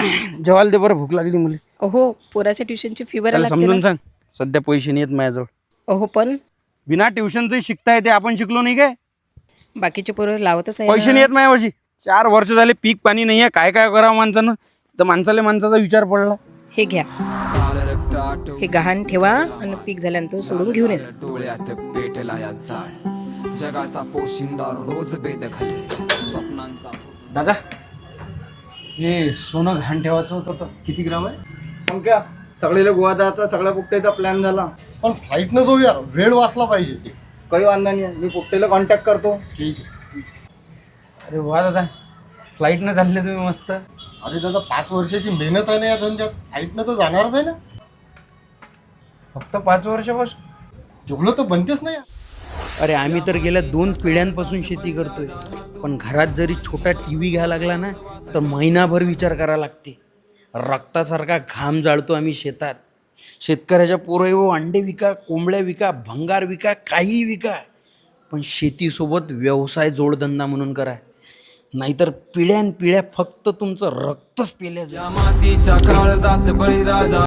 जेवायला दे बरं, भूक लागली मुली. अहो पोराच्या ट्युशनची फी भरायला त्याला लागते समजून ना. सांग, सध्या पैसे नाही आहेत माझ्याजवळ. अहो पण बिना ट्युशनचं शिकता येते, आपण शिकलो नाही काय? बाकीचे पोरं लावतच आहे पैसे ना. नाही आहेत माझ्यापाशी. 4 वर्ष झाले पीक पाणी नाही आहे. काय काय करावं माणसानं, तर माणसाचा विचार पडला. हे घ्या, हे गहाण ठेवा आणि पीक झाल्यानंतर सोडून घेऊन येत. डोळ्यात पेटला या जाळ जगाचा पोशिंदा रोज बेदखल स्वप्नांचा. दादा, हे सोनं घाण ठेवायचं होतं तर. किती ग्राम आहे? मग क्या सगळेला गोवा जायचा, सगळ्या पुट्ट्याचा प्लॅन झाला. पण फ्लाईटनं जाऊ यार, वेळ वाचला पाहिजे. काही वांधा नाही, मी पुट्टेला कॉन्टॅक्ट करतो. ठीक आहे. अरे वा दादा, फ्लाईटनं चालले तुम्ही मस्त. अरे दादा, 5 वर्षाची मेहनत आहे ना या धंद्यात, फ्लाईटनं तर जाणारच आहे ना. फक्त 5 वर्षापासून? जेवढं तर बनतेच ना यार. अरे आम्ही तर गेल्या 2 पिढ्यांपासून शेती करतोय, पण घरात जरी छोटा टीव्ही घ्यायला लागला ना तर महिनाभर विचार करायला लागते. रक्तासारखा घाम जाळतो आम्ही शेतात. शेतकऱ्याच्या पोरं अंडे विका, कोंबड्या विका, भंगार विका, काही विका, पण शेतीसोबत व्यवसाय जोडधंदा म्हणून करा, नाहीतर पिढ्यानपिढ्या फक्त तुमचं रक्तच पेल्या जाईल. मातीच्या काळजात बळीराजा